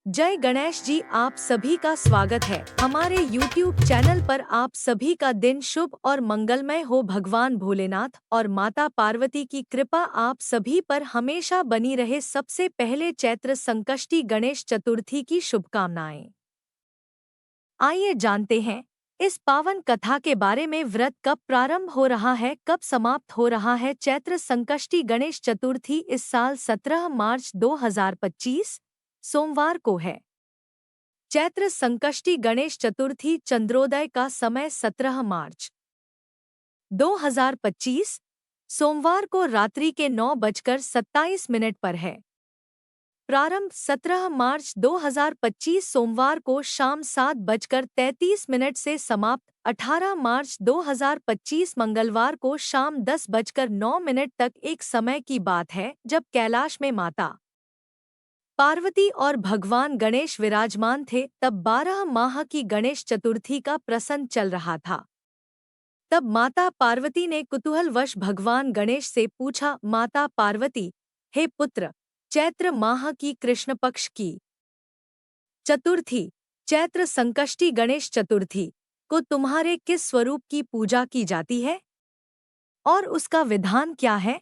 जय गणेश जी, आप सभी का स्वागत है हमारे YouTube चैनल पर। आप सभी का दिन शुभ और मंगलमय हो। भगवान भोलेनाथ और माता पार्वती की कृपा आप सभी पर हमेशा बनी रहे। सबसे पहले चैत्र संकष्टी गणेश चतुर्थी की शुभकामनाएं। आइए जानते हैं इस पावन कथा के बारे में। व्रत कब प्रारंभ हो रहा है, कब समाप्त हो रहा है? चैत्र संकष्टी गणेश चतुर्थी इस साल 17 मार्च 2025 सोमवार को है। चैत्र संकष्टी गणेश चतुर्थी चंद्रोदय का समय 17 मार्च 2025 सोमवार को रात्रि के 9:27 पर है। प्रारंभ 17 मार्च 2025 सोमवार को शाम 7:33 से समाप्त 18 मार्च 2025 मंगलवार को शाम 10:09 तक। एक समय की बात है जब कैलाश में माता पार्वती और भगवान गणेश विराजमान थे। तब 12 माह की गणेश चतुर्थी का प्रसंग चल रहा था। तब माता पार्वती ने कुतूहलवश भगवान गणेश से पूछा, माता पार्वती, हे पुत्र, चैत्र माह की कृष्ण पक्ष की चतुर्थी चैत्र संकष्टी गणेश चतुर्थी को तुम्हारे किस स्वरूप की पूजा की जाती है और उसका विधान क्या है,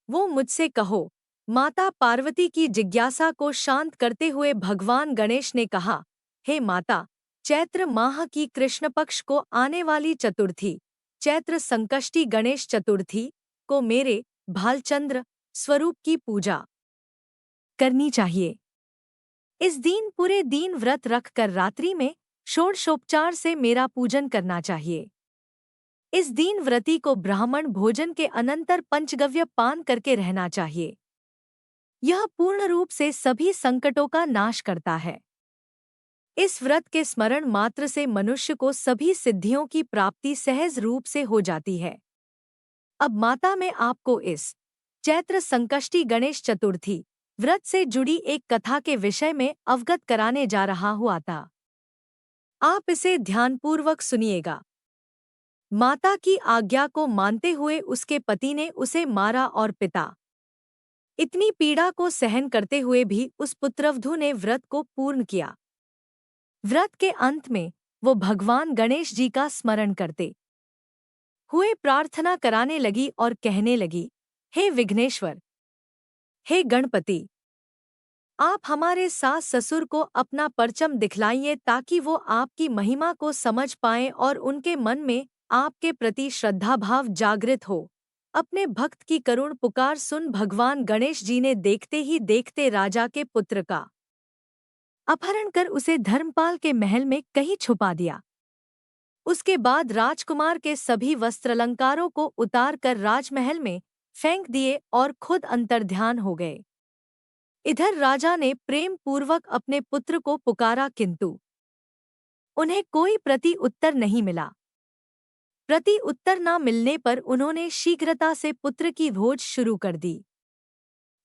वो मुझसे कहो। माता पार्वती की जिज्ञासा को शांत करते हुए भगवान गणेश ने कहा, हे माता, चैत्र माह की कृष्ण पक्ष को आने वाली चतुर्थी चैत्र संकष्टी गणेश चतुर्थी को मेरे भालचंद्र स्वरूप की पूजा करनी चाहिए। इस दिन पूरे दिन व्रत रखकर रात्रि में षोडशोपचार से मेरा पूजन करना चाहिए। इस दिन व्रती को ब्राह्मण भोजन के अनंतर पंचगव्य पान करके रहना चाहिए। यह पूर्ण रूप से सभी संकटों का नाश करता है। इस व्रत के स्मरण मात्र से मनुष्य को सभी सिद्धियों की प्राप्ति सहज रूप से हो जाती है। अब माता मैं आपको इस चैत्र संकष्टी गणेश चतुर्थी व्रत से जुड़ी एक कथा के विषय में अवगत कराने जा रहा हुआ था। आप इसे ध्यानपूर्वक सुनिएगा। माता की आज्ञा को मानते हुए उसके पति ने उसे मारा और पिता इतनी पीड़ा को सहन करते हुए भी उस पुत्रवधू ने व्रत को पूर्ण किया। व्रत के अंत में वो भगवान गणेश जी का स्मरण करते हुए प्रार्थना कराने लगी और कहने लगी, हे विघ्नेश्वर, हे गणपति, आप हमारे सास ससुर को अपना परचम दिखलाइए ताकि वो आपकी महिमा को समझ पाएं और उनके मन में आपके प्रति श्रद्धा भाव जागृत हो। अपने भक्त की करुण पुकार सुन भगवान गणेश जी ने देखते ही देखते राजा के पुत्र का अपहरण कर उसे धर्मपाल के महल में कहीं छुपा दिया। उसके बाद राजकुमार के सभी वस्त्रालंकारों को उतार कर राजमहल में फेंक दिए और खुद अंतर्ध्यान हो गए। इधर राजा ने प्रेम पूर्वक अपने पुत्र को पुकारा किंतु उन्हें कोई प्रति उत्तर नहीं मिला। प्रति उत्तर न मिलने पर उन्होंने शीघ्रता से पुत्र की खोज शुरू कर दी।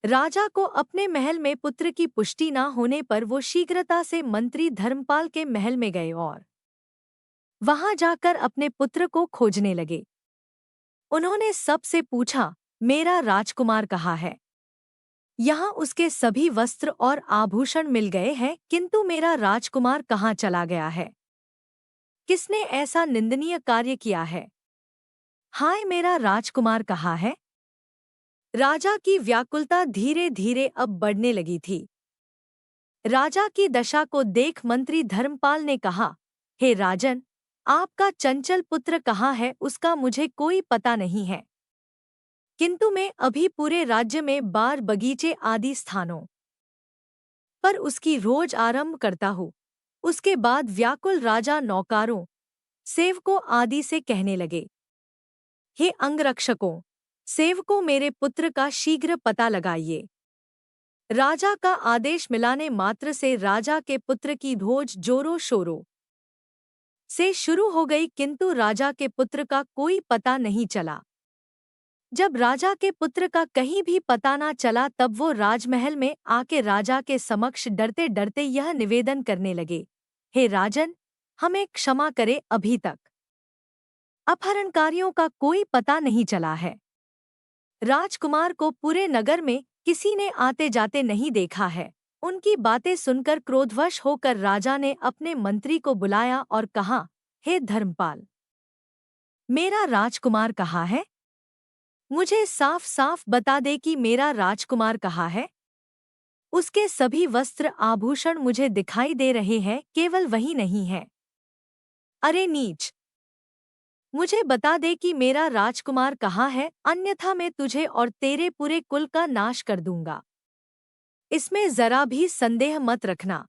राजा को अपने महल में पुत्र की पुष्टि न होने पर वो शीघ्रता से मंत्री धर्मपाल के महल में गए और वहां जाकर अपने पुत्र को खोजने लगे। उन्होंने सबसे पूछा, मेरा राजकुमार कहाँ है? यहाँ उसके सभी वस्त्र और आभूषण मिल गए हैं, किंतु मेरा राजकुमार कहाँ चला गया है? किसने ऐसा निंदनीय कार्य किया है? हाय, मेरा राजकुमार कहाँ है? राजा की व्याकुलता धीरे धीरे अब बढ़ने लगी थी। राजा की दशा को देख मंत्री धर्मपाल ने कहा, हे राजन, आपका चंचल पुत्र कहाँ है उसका मुझे कोई पता नहीं है, किंतु मैं अभी पूरे राज्य में बाग बगीचे आदि स्थानों पर उसकी रोज आरंभ करता हूँ। उसके बाद व्याकुल राजा नौकारों, सेवकों आदि से कहने लगे, हे अंगरक्षकों, सेवकों, मेरे पुत्र का शीघ्र पता लगाइए। राजा का आदेश मिलाने मात्र से राजा के पुत्र की खोज जोरों शोरों से शुरू हो गई, किंतु राजा के पुत्र का कोई पता नहीं चला। जब राजा के पुत्र का कहीं भी पता न चला तब वो राजमहल में आके राजा के समक्ष डरते डरते यह निवेदन करने लगे, हे राजन, हमें क्षमा करे, अभी तक अपहरणकारियों का कोई पता नहीं चला है। राजकुमार को पूरे नगर में किसी ने आते जाते नहीं देखा है। उनकी बातें सुनकर क्रोधवश होकर राजा ने अपने मंत्री को बुलाया और कहा, हे धर्मपाल, मेरा राजकुमार कहाँ है? मुझे साफ साफ बता दे कि मेरा राजकुमार कहाँ है। उसके सभी वस्त्र आभूषण मुझे दिखाई दे रहे हैं, केवल वही नहीं है। अरे नीच, मुझे बता दे कि मेरा राजकुमार कहाँ है, अन्यथा मैं तुझे और तेरे पूरे कुल का नाश कर दूंगा। इसमें जरा भी संदेह मत रखना।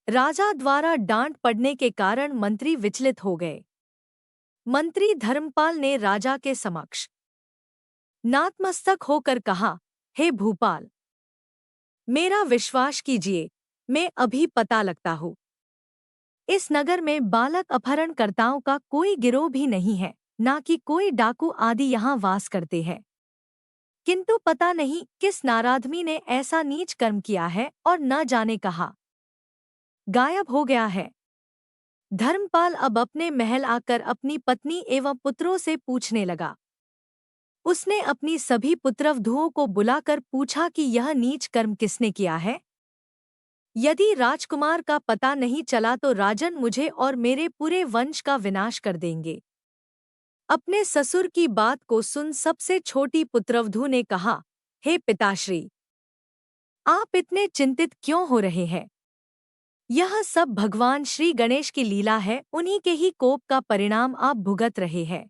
राजा द्वारा डांट पड़ने के कारण मंत्री विचलित हो गए। मंत्री धर्मपाल ने राजा के समक्ष नतमस्तक होकर कहा, हे भूपाल, मेरा विश्वास कीजिए, मैं अभी पता लगता हूँ। इस नगर में बालक अपहरणकर्ताओं का कोई गिरोह भी नहीं है, ना कि कोई डाकू आदि यहाँ वास करते हैं। किंतु पता नहीं किस नारादमी ने ऐसा नीच कर्म किया है और न जाने कहा गायब हो गया है। धर्मपाल अब अपने महल आकर अपनी पत्नी एवं पुत्रों से पूछने लगा। उसने अपनी सभी पुत्रवधुओं को बुलाकर पूछा कि यह नीच कर्म किसने किया है। यदि राजकुमार का पता नहीं चला तो राजन मुझे और मेरे पूरे वंश का विनाश कर देंगे। अपने ससुर की बात को सुन सबसे छोटी पुत्रवधू ने कहा, हे पिताश्री, आप इतने चिंतित क्यों हो रहे हैं? यह सब भगवान श्री गणेश की लीला है, उन्हीं के ही कोप का परिणाम आप भुगत रहे हैं।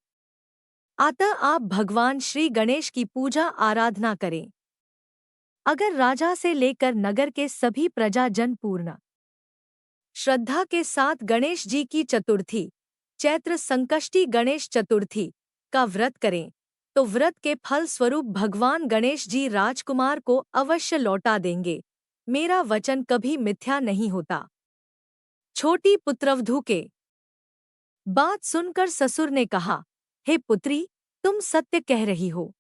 अतः आप भगवान श्री गणेश की पूजा आराधना करें। अगर राजा से लेकर नगर के सभी प्रजाजन पूर्ण श्रद्धा के साथ गणेश जी की चतुर्थी, चैत्र संकष्टी गणेश चतुर्थी का व्रत करें, तो व्रत के फल स्वरूप भगवान गणेश जी राजकुमार को अवश्य लौटा देंगे। मेरा वचन कभी मिथ्या नहीं होता। छोटी पुत्रवधू के बात सुनकर ससुर ने कहा, हे पुत्री, तुम सत्य कह रही हो।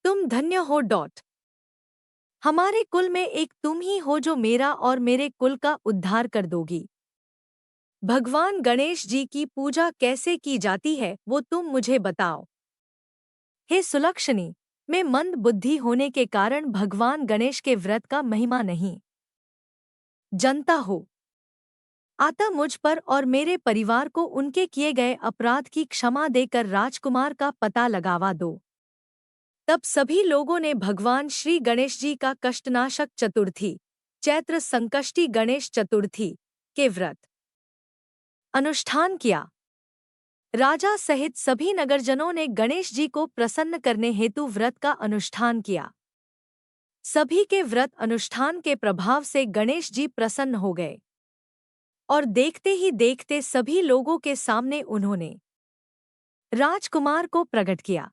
तुम धन्य हो। हमारे कुल में एक तुम ही हो जो मेरा और मेरे कुल का उद्धार कर दोगी। भगवान गणेश जी की पूजा कैसे की जाती है वो तुम मुझे बताओ। हे सुलक्षणी, मैं मंद बुद्धि होने के कारण भगवान गणेश के व्रत का महिमा नहीं जानता हो। अतः मुझ पर और मेरे परिवार को उनके किए गए अपराध की क्षमा देकर राजकुमार का पता लगावा दो। तब सभी लोगों ने भगवान श्री गणेश जी का कष्टनाशक चतुर्थी, चैत्र संकष्टी गणेश चतुर्थी के व्रत अनुष्ठान किया। राजा सहित सभी नगरजनों ने गणेश जी को प्रसन्न करने हेतु व्रत का अनुष्ठान किया। सभी के व्रत अनुष्ठान के प्रभाव से गणेश जी प्रसन्न हो गए और देखते ही देखते सभी लोगों के सामने उन्होंने राजकुमार को प्रकट किया।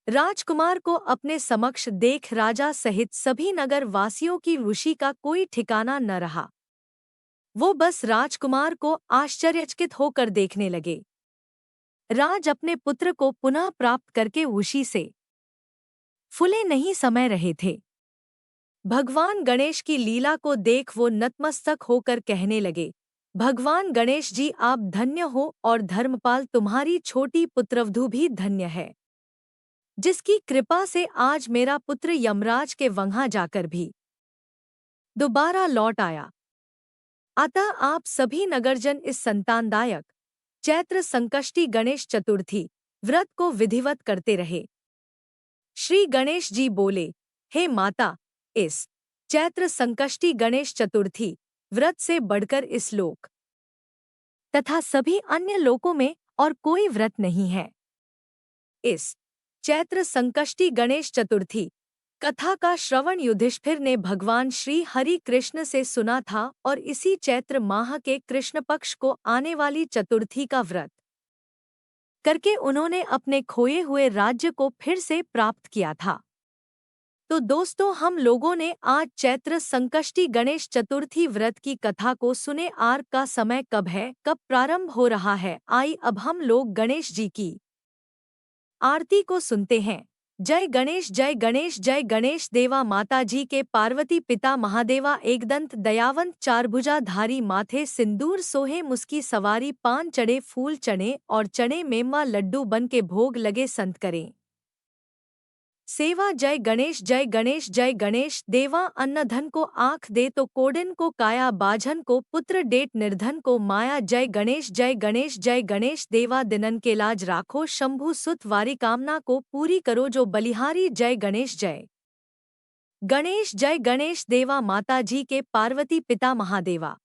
राजकुमार को अपने समक्ष देख राजा सहित सभी नगर वासियों की रुचि का कोई ठिकाना न रहा। वो बस राजकुमार को आश्चर्यचकित होकर देखने लगे। राज अपने पुत्र को पुनः प्राप्त करके उसी से फूले नहीं समय रहे थे। भगवान गणेश की लीला को देख वो नतमस्तक होकर कहने लगे, भगवान गणेश जी आप धन्य हो और धर्मपाल तुम्हारी छोटी पुत्रवधू भी धन्य है, जिसकी कृपा से आज मेरा पुत्र यमराज के वहाँ जाकर भी दोबारा लौट आया। अतः आप सभी नगरजन इस संतानदायक चैत्र संकष्टी गणेश चतुर्थी व्रत को विधिवत करते रहे। श्री गणेश जी बोले, हे माता, इस चैत्र संकष्टी गणेश चतुर्थी व्रत से बढ़कर इस लोक तथा सभी अन्य लोकों में और कोई व्रत नहीं है। इस चैत्र संकष्टी गणेश चतुर्थी कथा का श्रवण युधिष्ठिर ने भगवान श्री हरि कृष्ण से सुना था और इसी चैत्र माह के कृष्ण पक्ष को आने वाली चतुर्थी का व्रत करके उन्होंने अपने खोए हुए राज्य को फिर से प्राप्त किया था। तो दोस्तों, हम लोगों ने आज चैत्र संकष्टी गणेश चतुर्थी व्रत की कथा को सुने। आर का समय कब है, कब प्रारंभ हो रहा है, आई अब हम लोग गणेश जी की आरती को सुनते हैं। जय गणेश जय गणेश जय गणेश देवा। माता जी के पार्वती पिता महादेवा एकदंत दयावंत चारभुजाधारी माथे सिंदूर सोहे मुस्की सवारी पान चढ़े फूल चने और चने मेवा लड्डू बन के भोग लगे संत करें सेवा जय गणेश जय गणेश जय गणेश देवा अन्न धन को आँख दे तो कोडिन को काया बाझन को पुत्र डेट निर्धन को माया जय गणेश जय गणेश देवा दिनन के लाज राखो शंभु सुत वारी कामना को पूरी करो जो बलिहारी जय गणेश जय गणेश देवा माता जी के पार्वती पिता महादेवा।